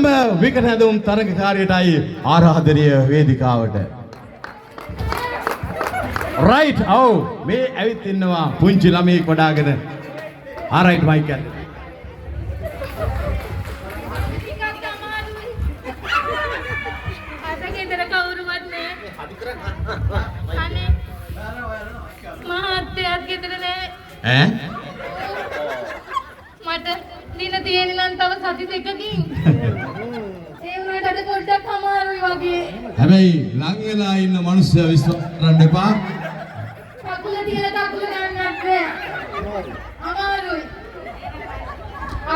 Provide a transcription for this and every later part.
හොඳම wicket හැඳුම් තරගකාරයටයි ආරාධනය වේදිකාවට. Right. ඔව් මේ ඇවිත් ඉන්නවා පුංචි ළමයෙක් වඩාගෙන. ආරයිට් මයික් එක. ඈ මට දින තියෙන නම් තව සති දෙකකින් ඒ වුණාට අද පොඩ්ඩක් අමාරුයි වගේ. හැබැයි ලං වෙලා ඉන්න මිනිස්සු විශ්වාස කරන්න එපා. කකුල තියලා කකුල ගන්නත් බෑ. අමාරුයි.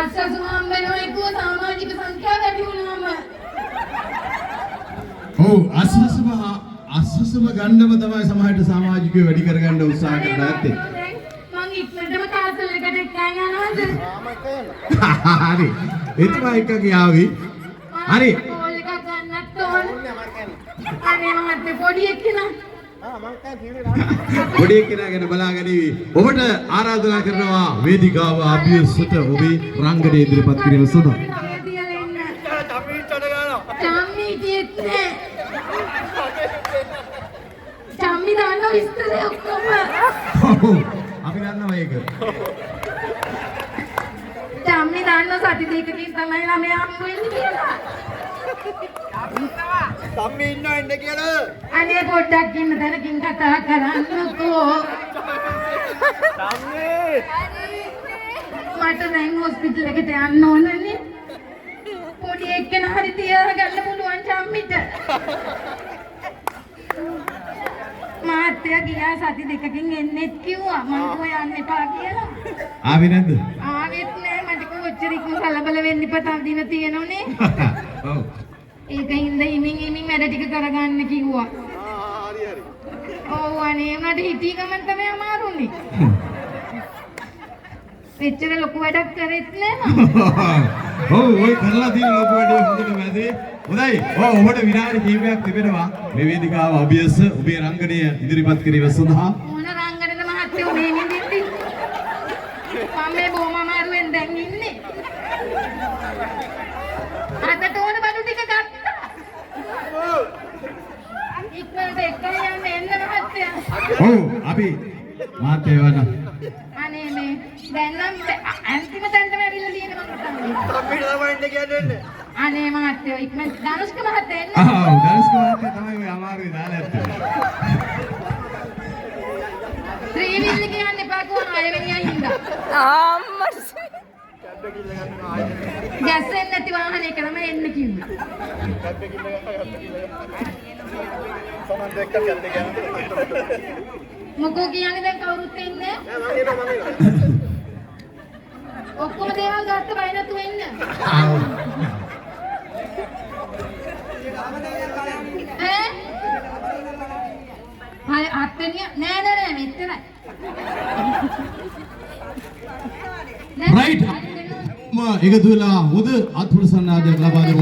අස්සසු හම්බෙනවා එක්කෝ සමාජික සංඛ්‍යාව වැඩි වුණාම. ඔව් අස්සසම ගන්නම තමයි සමාජයට සමාජිකව වැඩි කරගන්න උත්සාහ කරලා ඇත්තේ. මං ඉක්මනටම කාසල් එකට එක්කන් යනවාද? හරි. එතුමා එක්ක ගියාවි. හරි. කෝල් එකක් ගන්නත් ඕන. අනේ මහත්තයා පොඩි එක්කෙනා. පොඩි එක්කෙනා ගැන බලාගෙන ඉවි. ඔබට ආරාධනා කරනවා වේදිකාව අභියසට ඔබේ රංගනය ඉදිරිපත් කිරීම සඳහා. චම්මි දාන්න විස්තරය ඔක්කොම. අපි දන්නවා ඒක. චම්මි දාන්න සති දෙකකින් තමයි ළමයා හම්බ වෙන්නේ කියලා. තම්මි ඉන්නව ඉන්න කියලා. අනේ පොඩ්ඩක් ඉන්න තැනකින් කතා කරන්නකෝ. තම්මි. මට දැන් හොස්පිටල් එකට යන්න ඕනනේ. පොඩි එක්කෙනා හරි තියාගන්න පුළුවන් චම්මිට. මාත්‍යා ගියා සති දෙකකින් එන්නෙත් කිව්වා මං කෝ යන්න එපා කියලා. ආවේ නැද්ද? ආවෙත් නෑ මට කොච්චර ඉක්ම කලබල වෙන්න එපා තව දින තියෙනෝනේ. ඔව්. ඒකින්ද හිමින් වැඩ ටික කරගන්න කිව්වා. හරි හරි. ඔව් අනේ උනට හිටී ගමන් තමයි අමාරුනේ. එච්චර ලොකු වැඩක් කරෙත් නෑ මම. ඔව් ඔය කරලා තියෙන ලොකු වැඩේ හොඳට වැදේ. හොඳයි. ඔව් ඔබට විනාඩි කිහිපයක් තිබෙනවා මේ වේදිකාව අභියස ඔබේ රංගනය ඉදිරිපත් කිරීම සඳහා. මොන රංගනද මහත්තයෝ මේ නිදින්දි? මම මේ බොහොම අමාරුවෙන් දැන් ඉන්නේ. අදට ඕන බඩු ටික ගත්තා. ඉක්මනට එක්කම යන්න එන්න මහත්තයා. ඔව් අපි මාතේ වන. අනේ මේ දැන් නම් අන්තිම තැනටම ඇවිල්ලා තියෙනවා මම හිතන්නේ. තම්මිට තමයි ඉන්න කියන්නේ. අනේ මහත්තයෝ ඉක්මනට ධනුෂ්ක මහත්තයා එන්න. ඔව් දර්ශක මාතේ තමයි ඔය අමාරුයි දාලා ඇත්තේ. ත්‍රිවිල් කියන්නේ පාකෝ ආයෙවෙනියා හින්දා. ගැස්සෙන්නේ නැති වාහනයක තමයි එන්න කිව්වේ. සමන් දෙකක් යන්න කියන්නේ. මොකෝ කියන්නේ දැන් කවුරුත් එන්නේ නෑ මම එනවා. ඔක්කොම දේවල් ගත්ත බයි නැතුව එන්න. ඈ? හරි අත්වෙනිය නෑ මෙච්චරයි. රයිට්. එකතු වෙලා හොඳ අත්පුරුෂ සන්නාදයක් ලබා දෙමු.